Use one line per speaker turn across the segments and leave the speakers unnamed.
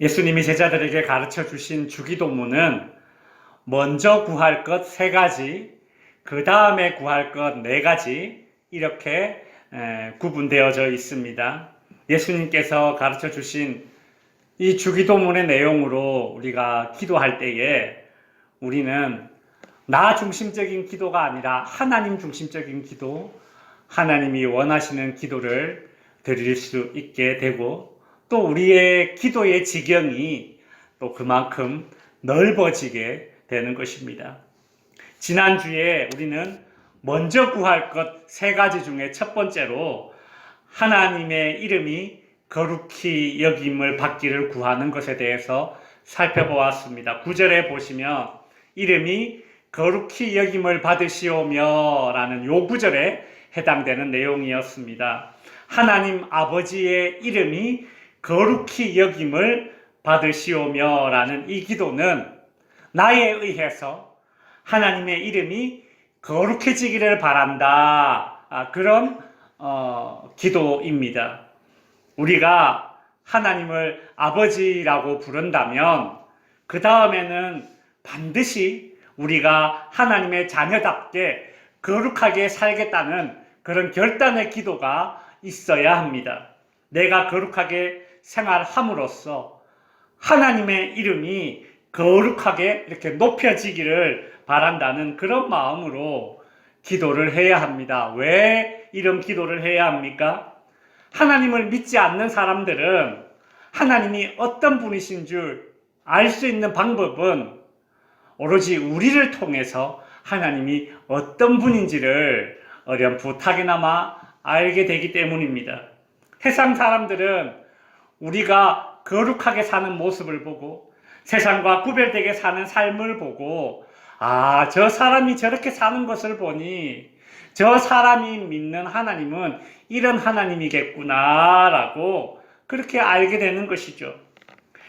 예수님이 제자들에게 가르쳐 주신 주기도문은 먼저 구할 것 3가지, 그 다음에 구할 것 4가지 이렇게 구분되어져 있습니다. 예수님께서 가르쳐 주신 이 주기도문의 내용으로 우리가 기도할 때에 우리는 나 중심적인 기도가 아니라 하나님 중심적인 기도, 하나님이 원하시는 기도를 드릴 수 있게 되고 또 우리의 기도의 지경이 또 그만큼 넓어지게 되는 것입니다. 지난주에 우리는 먼저 구할 것 3가지 중에 첫 번째로 하나님의 이름이 거룩히 여김을 받기를 구하는 것에 대해서 살펴보았습니다. 9절에 보시면 이름이 거룩히 여김을 받으시오며 라는 요 구절에 해당되는 내용이었습니다. 하나님 아버지의 이름이 거룩히 여김을 받으시오며 라는 이 기도는 나에 의해서 하나님의 이름이 거룩해지기를 바란다. 그런 기도입니다. 우리가 하나님을 아버지라고 부른다면 그 다음에는 반드시 우리가 하나님의 자녀답게 거룩하게 살겠다는 그런 결단의 기도가 있어야 합니다. 내가 거룩하게 생활함으로써 하나님의 이름이 거룩하게 이렇게 높여지기를 바란다는 그런 마음으로 기도를 해야 합니다. 왜 이런 기도를 해야 합니까? 하나님을 믿지 않는 사람들은 하나님이 어떤 분이신 줄 알 수 있는 방법은 오로지 우리를 통해서 하나님이 어떤 분인지를 어렴풋하게나마 알게 되기 때문입니다. 세상 사람들은 우리가 거룩하게 사는 모습을 보고 세상과 구별되게 사는 삶을 보고 저 사람이 저렇게 사는 것을 보니 저 사람이 믿는 하나님은 이런 하나님이겠구나 라고 그렇게 알게 되는 것이죠.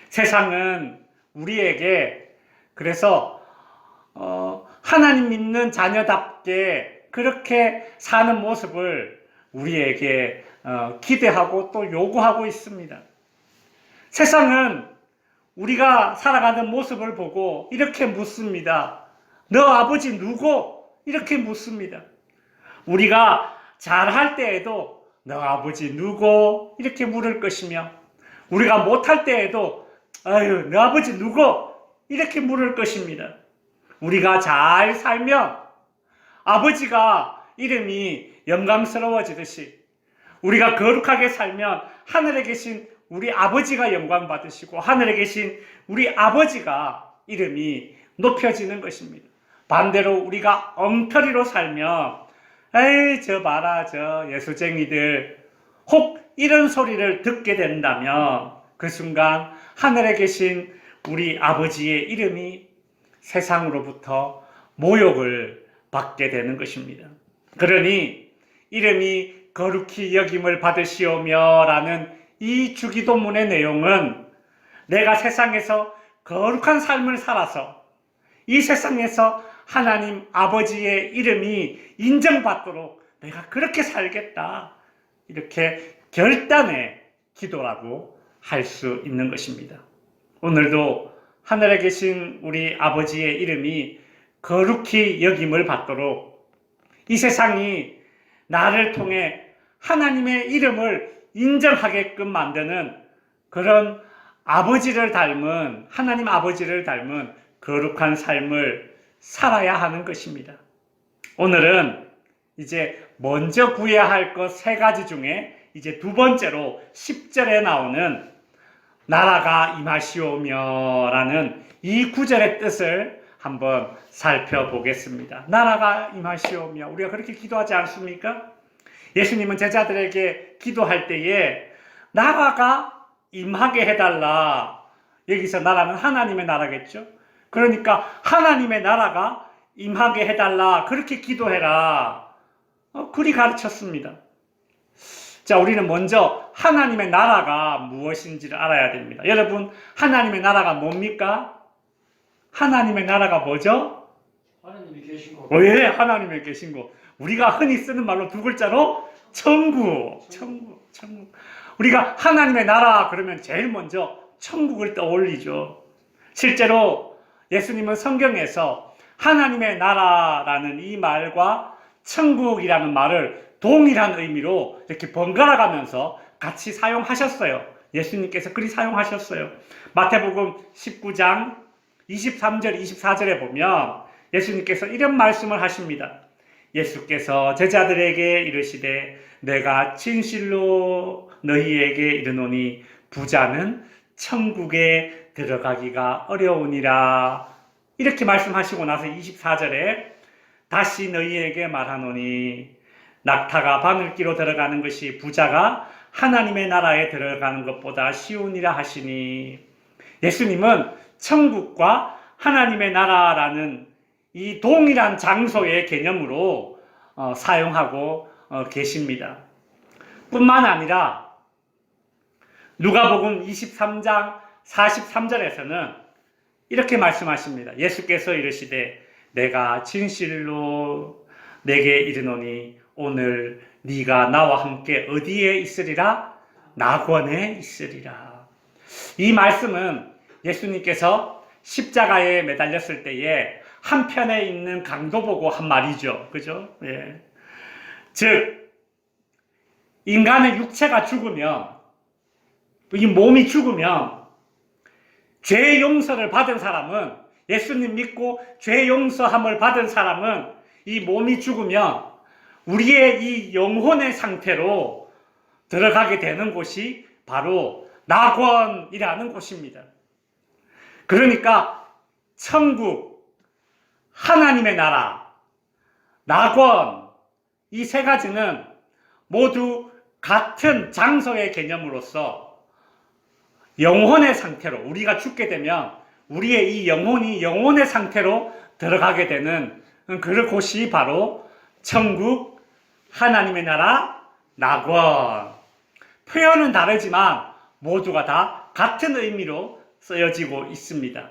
세상은 우리에게 그래서 하나님 믿는 자녀답게 그렇게 사는 모습을 우리에게 기대하고 또 요구하고 있습니다. 세상은 우리가 살아가는 모습을 보고 이렇게 묻습니다. 너 아버지 누구? 이렇게 묻습니다. 우리가 잘할 때에도 너 아버지 누구? 이렇게 물을 것이며 우리가 못할 때에도 아유 너 아버지 누구? 이렇게 물을 것입니다. 우리가 잘 살면 아버지가 이름이 영광스러워지듯이 우리가 거룩하게 살면 하늘에 계신 우리 아버지가 영광 받으시고 하늘에 계신 우리 아버지가 이름이 높여지는 것입니다. 반대로 우리가 엉터리로 살면 에이 저 봐라 저 예수쟁이들 혹 이런 소리를 듣게 된다면 그 순간 하늘에 계신 우리 아버지의 이름이 세상으로부터 모욕을 받게 되는 것입니다. 그러니 이름이 거룩히 여김을 받으시오며 라는 이 주기도문의 내용은 내가 세상에서 거룩한 삶을 살아서 이 세상에서 하나님 아버지의 이름이 인정받도록 내가 그렇게 살겠다. 이렇게 결단의 기도라고 할 수 있는 것입니다. 오늘도 하늘에 계신 우리 아버지의 이름이 거룩히 여김을 받도록 이 세상이 나를 통해 하나님의 이름을 인정하게끔 만드는 그런 아버지를 닮은 하나님 아버지를 닮은 거룩한 삶을 살아야 하는 것입니다. 오늘은 이제 먼저 구해야 할 것 3가지 중에 이제 2번째로 10절에 나오는 나라가 임하시오며 라는 이 구절의 뜻을 한번 살펴보겠습니다. 나라가 임하시오며 우리가 그렇게 기도하지 않습니까? 예수님은 제자들에게 기도할 때에 나라가 임하게 해달라. 여기서 나라는 하나님의 나라겠죠. 그러니까 하나님의 나라가 임하게 해달라. 그렇게 기도해라. 그리 가르쳤습니다. 자, 우리는 먼저 하나님의 나라가 무엇인지를 알아야 됩니다. 여러분, 하나님의 나라가 뭡니까? 하나님의 나라가 뭐죠?
하나님이 계신 거.
예, 하나님의 계신 거. 우리가 흔히 쓰는 말로 2글자로 천국. 우리가 하나님의 나라 그러면 제일 먼저 천국을 떠올리죠. 실제로 예수님은 성경에서 하나님의 나라라는 이 말과 천국이라는 말을 동일한 의미로 이렇게 번갈아 가면서 같이 사용하셨어요. 예수님께서 그리 사용하셨어요. 마태복음 19장 23절, 24절에 보면 예수님께서 이런 말씀을 하십니다. 예수께서 제자들에게 이르시되 내가 진실로 너희에게 이르노니 부자는 천국에 들어가기가 어려우니라. 이렇게 말씀하시고 나서 24절에 다시 너희에게 말하노니 낙타가 바늘기로 들어가는 것이 부자가 하나님의 나라에 들어가는 것보다 쉬우니라 하시니, 예수님은 천국과 하나님의 나라라는 이 동일한 장소의 개념으로 사용하고 계십니다. 뿐만 아니라 누가복음 23장 43절에서는 이렇게 말씀하십니다. 예수께서 이르시되 내가 진실로 내게 이르노니 오늘 네가 나와 함께 어디에 있으리라? 낙원에 있으리라. 이 말씀은 예수님께서 십자가에 매달렸을 때에 한편에 있는 강도 보고 한 말이죠. 그죠? 예. 즉, 인간의 육체가 죽으면, 이 몸이 죽으면, 죄 용서를 받은 사람은, 예수님 믿고 죄 용서함을 받은 사람은 이 몸이 죽으면 우리의 이 영혼의 상태로 들어가게 되는 곳이 바로 낙원이라는 곳입니다. 그러니까 천국, 하나님의 나라, 낙원, 이 세 가지는 모두 같은 장소의 개념으로서 영혼의 상태로, 우리가 죽게 되면 우리의 이 영혼이 영혼의 상태로 들어가게 되는 그 곳이 바로 천국, 하나님의 나라, 낙원. 표현은 다르지만 모두가 다 같은 의미로 쓰여지고 있습니다.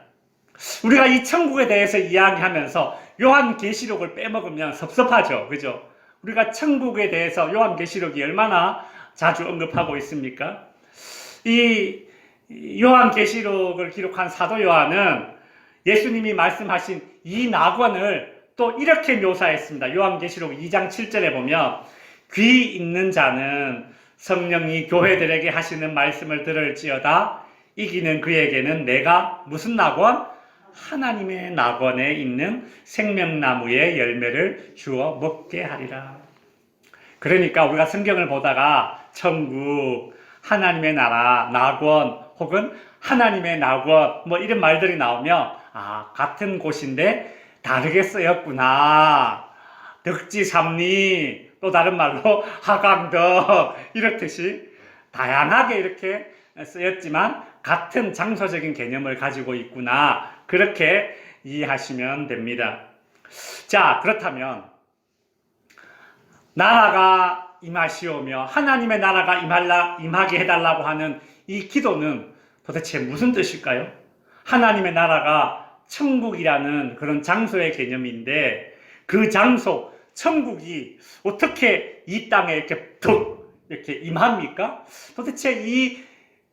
우리가 이 천국에 대해서 이야기하면서 요한계시록을 빼먹으면 섭섭하죠. 그죠? 우리가 천국에 대해서 요한계시록이 얼마나 자주 언급하고 있습니까? 이 요한계시록을 기록한 사도 요한은 예수님이 말씀하신 이 낙원을 또 이렇게 묘사했습니다. 요한계시록 2장 7절에 보면 귀 있는 자는 성령이 교회들에게 하시는 말씀을 들을지어다. 이기는 그에게는 내가 무슨 낙원? 하나님의 낙원에 있는 생명나무의 열매를 주어 먹게 하리라. 그러니까 우리가 성경을 보다가 천국, 하나님의 나라, 낙원 혹은 하나님의 낙원 뭐 이런 말들이 나오면 같은 곳인데 다르게 쓰였구나. 덕지삼리, 또 다른 말로 하강덕 이렇듯이 다양하게 이렇게 쓰였지만 같은 장소적인 개념을 가지고 있구나. 그렇게 이해하시면 됩니다. 자, 그렇다면 나라가 임하시오며 하나님의 나라가 임하게 해달라고 하는 이 기도는 도대체 무슨 뜻일까요? 하나님의 나라가 천국이라는 그런 장소의 개념인데 그 장소, 천국이 어떻게 이 땅에 이렇게 이렇게 임합니까? 도대체 이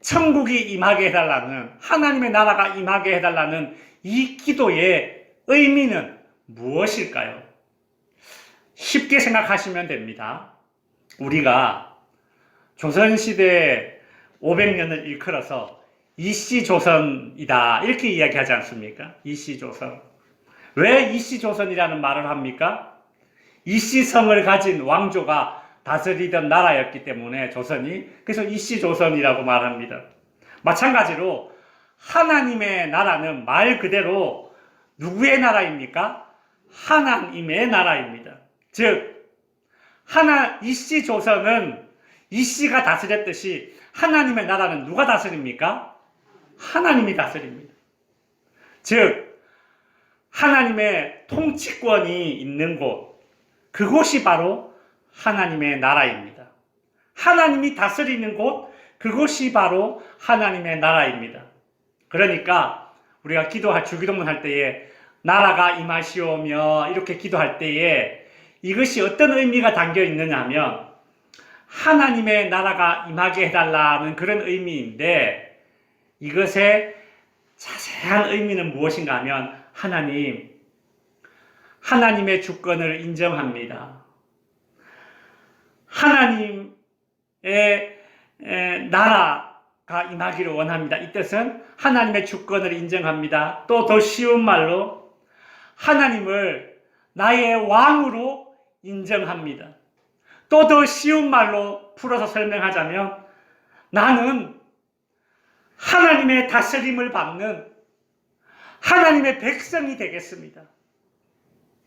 천국이 임하게 해달라는, 하나님의 나라가 임하게 해달라는 이 기도의 의미는 무엇일까요? 쉽게 생각하시면 됩니다. 우리가 조선시대 500년을 일컬어서 이씨조선이다 이렇게 이야기하지 않습니까? 이씨조선. 왜 이씨조선이라는 말을 합니까? 이씨성을 가진 왕조가 다스리던 나라였기 때문에 조선이, 그래서 이씨조선이라고 말합니다. 마찬가지로 하나님의 나라는 말 그대로 누구의 나라입니까? 하나님의 나라입니다. 즉 이씨조선은 이씨가 다스렸듯이 하나님의 나라는 누가 다스립니까? 하나님이 다스립니다. 즉 하나님의 통치권이 있는 곳, 그곳이 바로 하나님의 나라입니다. 하나님이 다스리는 곳, 그곳이 바로 하나님의 나라입니다. 그러니까 우리가 주기도문 할 때에 나라가 임하시오며 이렇게 기도할 때에 이것이 어떤 의미가 담겨 있느냐 하면 하나님의 나라가 임하게 해달라는 그런 의미인데, 이것의 자세한 의미는 무엇인가 하면 하나님의 주권을 인정합니다. 하나님의 나라가 임하기를 원합니다. 이 뜻은 하나님의 주권을 인정합니다. 또 더 쉬운 말로 하나님을 나의 왕으로 인정합니다. 또 더 쉬운 말로 풀어서 설명하자면 나는 하나님의 다스림을 받는 하나님의 백성이 되겠습니다.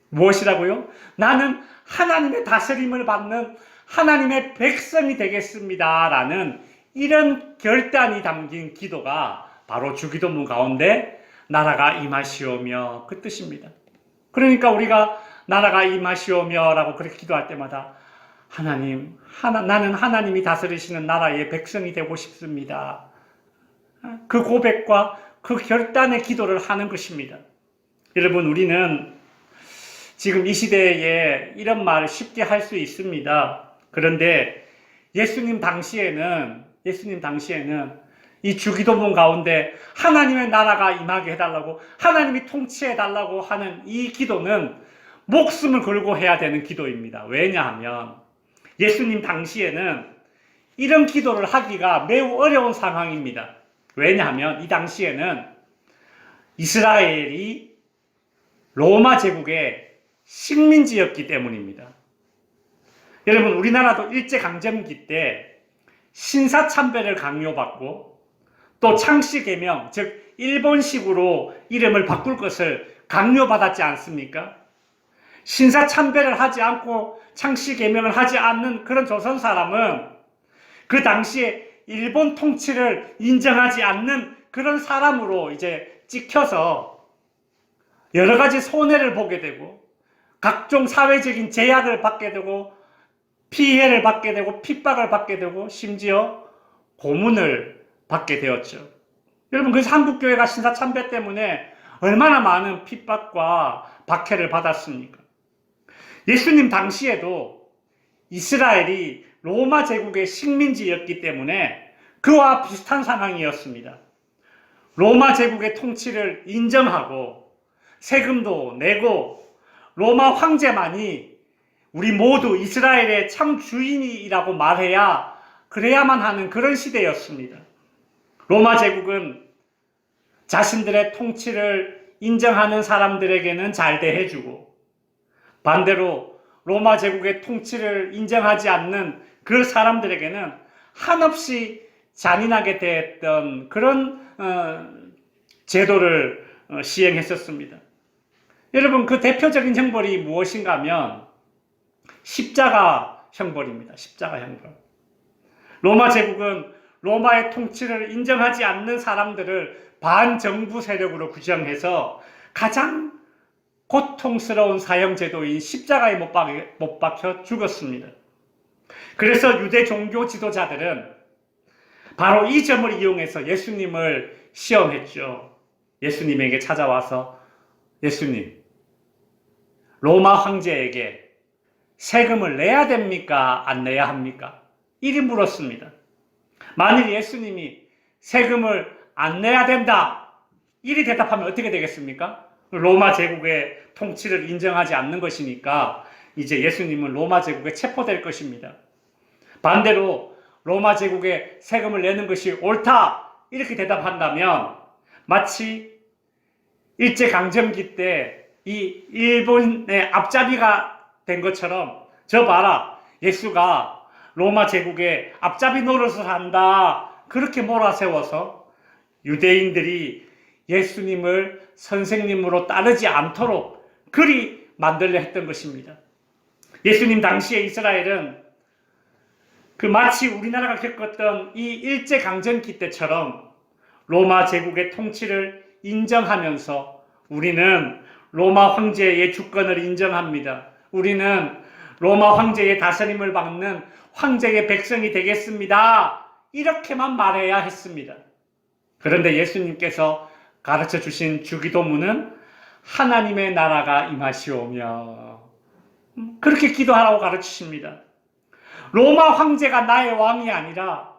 무엇이라고요? 나는 하나님의 다스림을 받는 하나님의 백성이 되겠습니다. 라는 이런 결단이 담긴 기도가 바로 주기도문 가운데 나라가 임하시오며 그 뜻입니다. 그러니까 우리가 나라가 임하시오며 라고 그렇게 기도할 때마다 나는 하나님이 다스리시는 나라의 백성이 되고 싶습니다. 그 고백과 그 결단의 기도를 하는 것입니다. 여러분, 우리는 지금 이 시대에 이런 말을 쉽게 할 수 있습니다. 그런데 예수님 당시에는 이 주기도문 가운데 하나님의 나라가 임하게 해달라고, 하나님이 통치해달라고 하는 이 기도는 목숨을 걸고 해야 되는 기도입니다. 왜냐하면 예수님 당시에는 이런 기도를 하기가 매우 어려운 상황입니다. 왜냐하면 이 당시에는 이스라엘이 로마 제국의 식민지였기 때문입니다. 여러분, 우리나라도 일제강점기 때 신사참배를 강요받고 또 창씨개명, 즉 일본식으로 이름을 바꿀 것을 강요받았지 않습니까? 신사참배를 하지 않고 창씨개명을 하지 않는 그런 조선 사람은 그 당시에 일본 통치를 인정하지 않는 그런 사람으로 이제 찍혀서 여러 가지 손해를 보게 되고 각종 사회적인 제약을 받게 되고 피해를 받게 되고 핍박을 받게 되고 심지어 고문을 받게 되었죠. 여러분, 그래서 한국교회가 신사참배 때문에 얼마나 많은 핍박과 박해를 받았습니까? 예수님 당시에도 이스라엘이 로마 제국의 식민지였기 때문에 그와 비슷한 상황이었습니다. 로마 제국의 통치를 인정하고 세금도 내고 로마 황제만이 우리 모두 이스라엘의 참 주인이라고 말해야 그래야만 하는 그런 시대였습니다. 로마 제국은 자신들의 통치를 인정하는 사람들에게는 잘 대해주고 반대로 로마 제국의 통치를 인정하지 않는 그 사람들에게는 한없이 잔인하게 대했던 그런 제도를 시행했었습니다. 여러분, 그 대표적인 형벌이 무엇인가 하면 십자가 형벌입니다. 십자가 형벌. 로마 제국은 로마의 통치를 인정하지 않는 사람들을 반정부 세력으로 규정해서 가장 고통스러운 사형제도인 십자가에 못 박혀 죽었습니다. 그래서 유대 종교 지도자들은 바로 이 점을 이용해서 예수님을 시험했죠. 예수님에게 찾아와서 예수님, 로마 황제에게 세금을 내야 됩니까? 안 내야 합니까? 이리 물었습니다. 만일 예수님이 세금을 안 내야 된다, 이리 대답하면 어떻게 되겠습니까? 로마 제국의 통치를 인정하지 않는 것이니까 이제 예수님은 로마 제국에 체포될 것입니다. 반대로 로마 제국에 세금을 내는 것이 옳다, 이렇게 대답한다면 마치 일제강점기 때 이 일본의 앞잡이가 된 것처럼 저 봐라, 예수가 로마 제국의 앞잡이 노릇을 한다, 그렇게 몰아세워서 유대인들이 예수님을 선생님으로 따르지 않도록 그리 만들려 했던 것입니다. 예수님 당시에 이스라엘은 그 마치 우리나라가 겪었던 이 일제강점기 때처럼 로마 제국의 통치를 인정하면서 우리는 로마 황제의 주권을 인정합니다. 우리는 로마 황제의 다스림을 받는 황제의 백성이 되겠습니다. 이렇게만 말해야 했습니다. 그런데 예수님께서 가르쳐 주신 주기도문은 하나님의 나라가 임하시오며 그렇게 기도하라고 가르치십니다. 로마 황제가 나의 왕이 아니라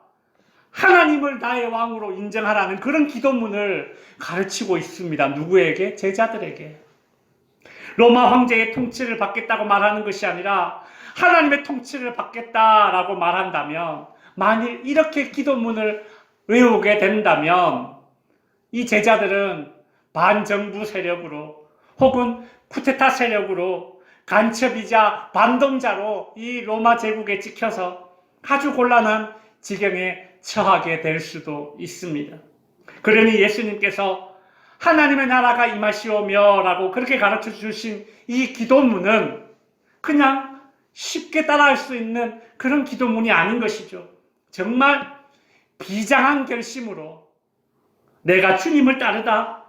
하나님을 나의 왕으로 인정하라는 그런 기도문을 가르치고 있습니다. 누구에게? 제자들에게. 로마 황제의 통치를 받겠다고 말하는 것이 아니라 하나님의 통치를 받겠다라고 말한다면, 만일 이렇게 기도문을 외우게 된다면 이 제자들은 반정부 세력으로 혹은 쿠데타 세력으로 간첩이자 반동자로 이 로마 제국에 찍혀서 아주 곤란한 지경에 처하게 될 수도 있습니다. 그러니 예수님께서 하나님의 나라가 임하시오며 라고 그렇게 가르쳐 주신 이 기도문은 그냥 쉽게 따라할 수 있는 그런 기도문이 아닌 것이죠. 정말 비장한 결심으로 내가 주님을 따르다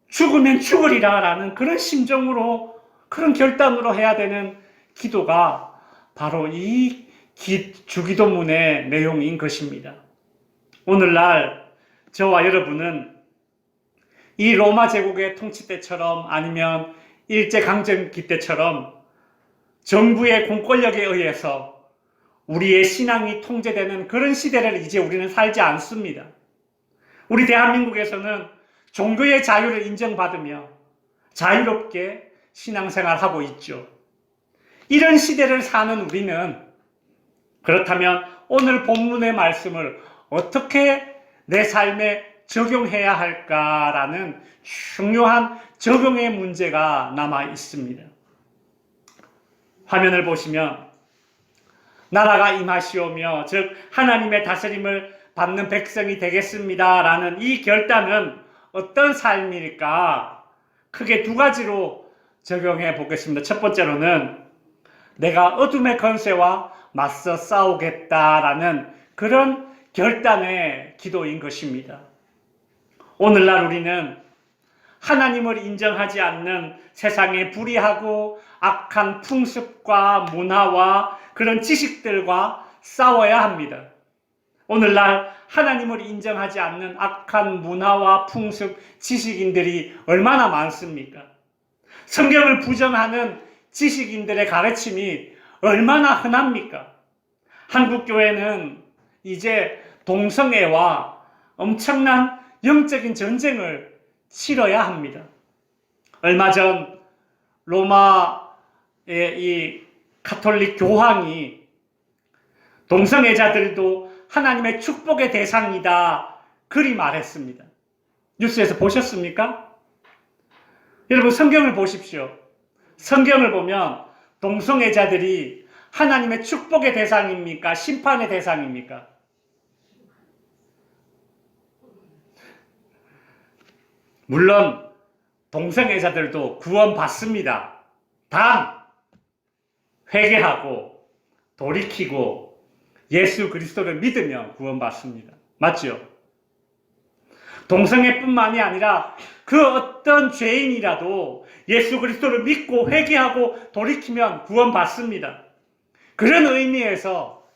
죽으면 죽으리라 라는 그런 심정으로, 그런 결단으로 해야 되는 기도가 바로 이 주기도문의 내용인 것입니다. 오늘날 저와 여러분은 이 로마 제국의 통치 때처럼 아니면 일제강점기 때처럼 정부의 공권력에 의해서 우리의 신앙이 통제되는 그런 시대를 이제 우리는 살지 않습니다. 우리 대한민국에서는 종교의 자유를 인정받으며 자유롭게 신앙생활하고 있죠. 이런 시대를 사는 우리는 그렇다면 오늘 본문의 말씀을 어떻게 내 삶에 적용해야 할까라는 중요한 적용의 문제가 남아 있습니다. 화면을 보시면 나라가 임하시오며 즉 하나님의 다스림을 받는 백성이 되겠습니다라는 이 결단은 어떤 삶일까? 크게 두 가지로 적용해 보겠습니다. 첫 번째로는 내가 어둠의 권세와 맞서 싸우겠다라는 그런 결단의 기도인 것입니다. 오늘날 우리는 하나님을 인정하지 않는 세상의 불의하고 악한 풍습과 문화와 그런 지식들과 싸워야 합니다. 오늘날 하나님을 인정하지 않는 악한 문화와 풍습, 지식인들이 얼마나 많습니까? 성경을 부정하는 지식인들의 가르침이 얼마나 흔합니까? 한국교회는 이제 동성애와 엄청난 영적인 전쟁을 치러야 합니다. 얼마 전 로마의 이 가톨릭 교황이 동성애자들도 하나님의 축복의 대상이다 그리 말했습니다. 뉴스에서 보셨습니까? 여러분 성경을 보십시오. 성경을 보면 동성애자들이 하나님의 축복의 대상입니까? 심판의 대상입니까? 물론 동성애자들도 구원받습니다. 단 회개하고 돌이키고 예수 그리스도를 믿으면 구원받습니다. 맞죠? 동성애뿐만이 아니라 그 어떤 죄인이라도 예수 그리스도를 믿고 회개하고 돌이키면 구원받습니다. 그런 의미에서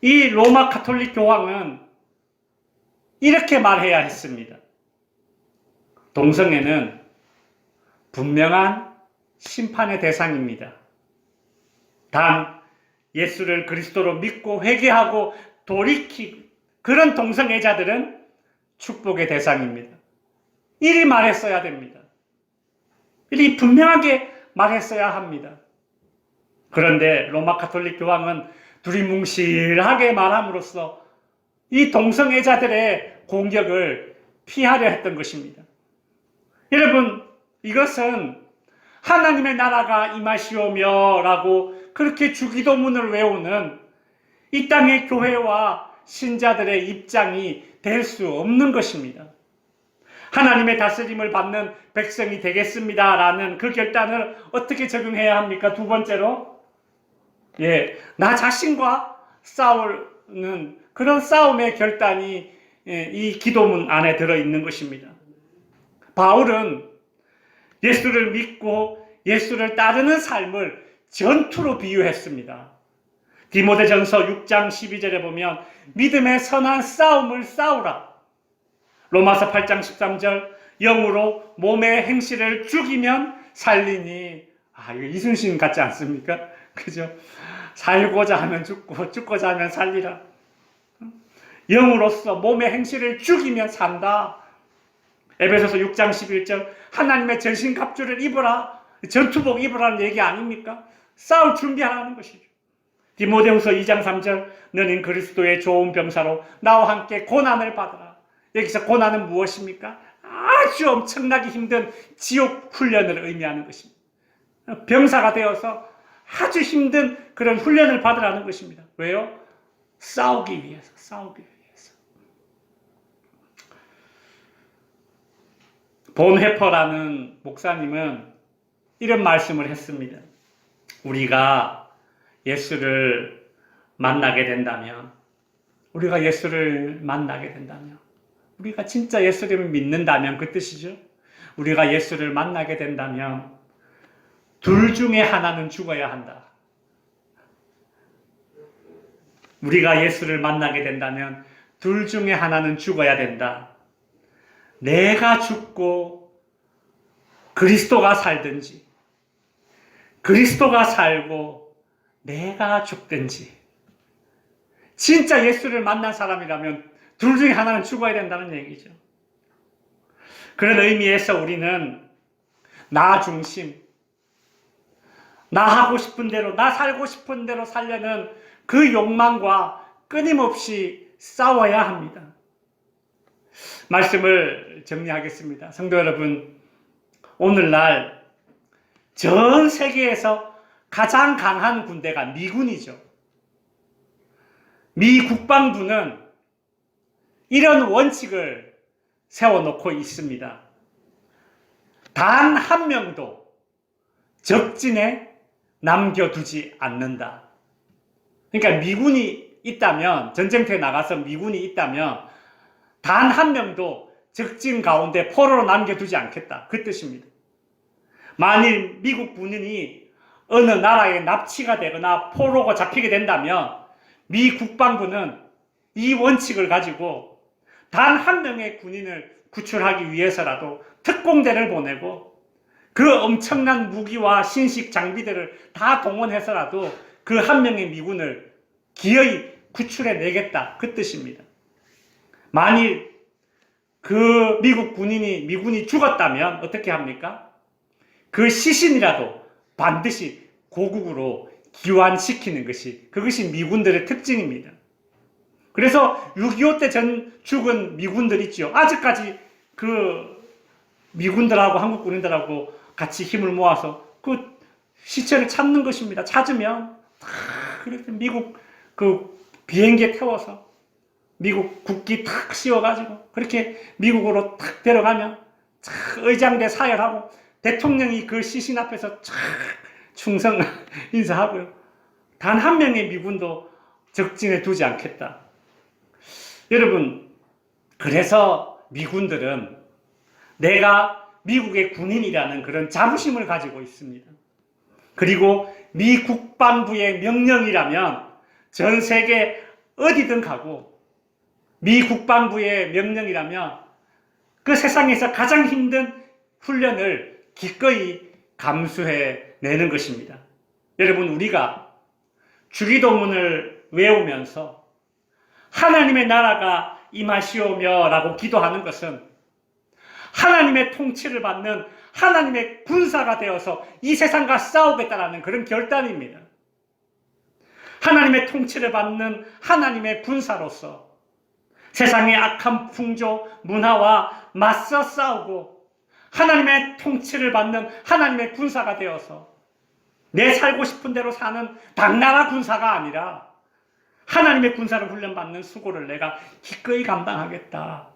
이 로마 가톨릭 교황은 이렇게 말해야 했습니다. 동성애는 분명한 심판의 대상입니다. 단 예수를 그리스도로 믿고 회개하고 돌이키 그런 동성애자들은 축복의 대상입니다. 이리 말했어야 됩니다. 이리 분명하게 말했어야 합니다. 그런데 로마 가톨릭 교황은 두리뭉실하게 말함으로써 이 동성애자들의 공격을 피하려 했던 것입니다. 여러분, 이것은 하나님의 나라가 임하시오며 라고 그렇게 주기도문을 외우는 이 땅의 교회와 신자들의 입장이 될 수 없는 것입니다. 하나님의 다스림을 받는 백성이 되겠습니다 라는 그 결단을 어떻게 적용해야 합니까? 두 번째로, 나 자신과 싸우는 그런 싸움의 결단이 이 기도문 안에 들어있는 것입니다. 바울은 예수를 믿고 예수를 따르는 삶을 전투로 비유했습니다. 디모데전서 6장 12절에 보면 믿음의 선한 싸움을 싸우라. 로마서 8장 13절 영으로 몸의 행실을 죽이면 살리니. 이거 이순신 같지 않습니까? 그죠? 살고자 하면 죽고 죽고자 하면 살리라. 영으로서 몸의 행실을 죽이며 산다. 에베소서 6장 11절 하나님의 전신갑주를 입어라. 전투복 입으라는 얘기 아닙니까? 싸울 준비하라는 것이죠. 디모데후서 2장 3절 너는 그리스도의 좋은 병사로 나와 함께 고난을 받으라. 여기서 고난은 무엇입니까? 아주 엄청나게 힘든 지옥 훈련을 의미하는 것입니다. 병사가 되어서 아주 힘든 그런 훈련을 받으라는 것입니다. 왜요? 싸우기 위해서. 본회퍼라는 목사님은 이런 말씀을 했습니다. 우리가 예수를 만나게 된다면, 우리가 진짜 예수를 믿는다면 그 뜻이죠. 우리가 예수를 만나게 된다면 둘 중에 하나는 죽어야 한다. 우리가 예수를 만나게 된다면 둘 중에 하나는 죽어야 된다. 내가 죽고 그리스도가 살든지, 그리스도가 살고 내가 죽든지. 진짜 예수를 만난 사람이라면 둘 중에 하나는 죽어야 된다는 얘기죠. 그런 의미에서 우리는 나 중심, 나 하고 싶은 대로, 나 살고 싶은 대로 살려는 그 욕망과 끊임없이 싸워야 합니다. 말씀을 정리하겠습니다. 성도 여러분, 오늘날 전 세계에서 가장 강한 군대가 미군이죠. 미 국방부는 이런 원칙을 세워놓고 있습니다. 단 한 명도 적진에 남겨두지 않는다. 그러니까 미군이 있다면, 전쟁터에 나가서 미군이 있다면 단 한 명도 적진 가운데 포로로 남겨두지 않겠다. 그 뜻입니다. 만일 미국 군인이 어느 나라에 납치가 되거나 포로가 잡히게 된다면 미 국방부는 이 원칙을 가지고 단 한 명의 군인을 구출하기 위해서라도 특공대를 보내고 그 엄청난 무기와 신식 장비들을 다 동원해서라도 그 한 명의 미군을 기어이 구출해내겠다. 그 뜻입니다. 만일 그 미군이 죽었다면 어떻게 합니까? 그 시신이라도 반드시 고국으로 귀환시키는 그것이 미군들의 특징입니다. 그래서 6.25 때 죽은 미군들 있죠. 아직까지 그 미군들하고 한국 군인들하고 같이 힘을 모아서 그 시체를 찾는 것입니다. 찾으면 그렇게 미국 그 비행기에 태워서 미국 국기 탁 씌워가지고 그렇게 미국으로 탁 데려가면 의장대 사열하고 대통령이 그 시신 앞에서 충성 인사하고요. 단 한 명의 미군도 적진에 두지 않겠다. 여러분, 그래서 미군들은 내가 미국의 군인이라는 그런 자부심을 가지고 있습니다. 그리고 미 국방부의 명령이라면 전 세계 어디든 가고 미 국방부의 명령이라면 그 세상에서 가장 힘든 훈련을 기꺼이 감수해내는 것입니다. 여러분, 우리가 주기도문을 외우면서 하나님의 나라가 임하시오며 라고 기도하는 것은 하나님의 통치를 받는 하나님의 군사가 되어서 이 세상과 싸우겠다라는 그런 결단입니다. 하나님의 통치를 받는 하나님의 군사로서 세상의 악한 풍조, 문화와 맞서 싸우고 하나님의 통치를 받는 하나님의 군사가 되어서 내 살고 싶은 대로 사는 당나라 군사가 아니라 하나님의 군사를 훈련받는 수고를 내가 기꺼이 감당하겠다.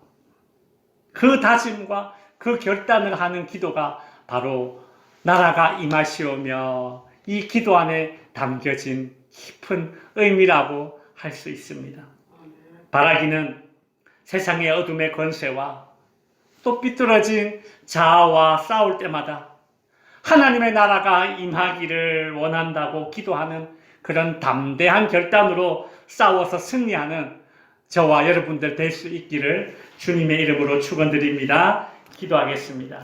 그 다짐과 그 결단을 하는 기도가 바로 나라가 임하시오며 이 기도 안에 담겨진 깊은 의미라고 할 수 있습니다. 바라기는 세상의 어둠의 권세와 또 삐뚤어진 자아와 싸울 때마다 하나님의 나라가 임하기를 원한다고 기도하는 그런 담대한 결단으로 싸워서 승리하는 저와 여러분들 될 수 있기를 주님의 이름으로 축원드립니다. 기도하겠습니다.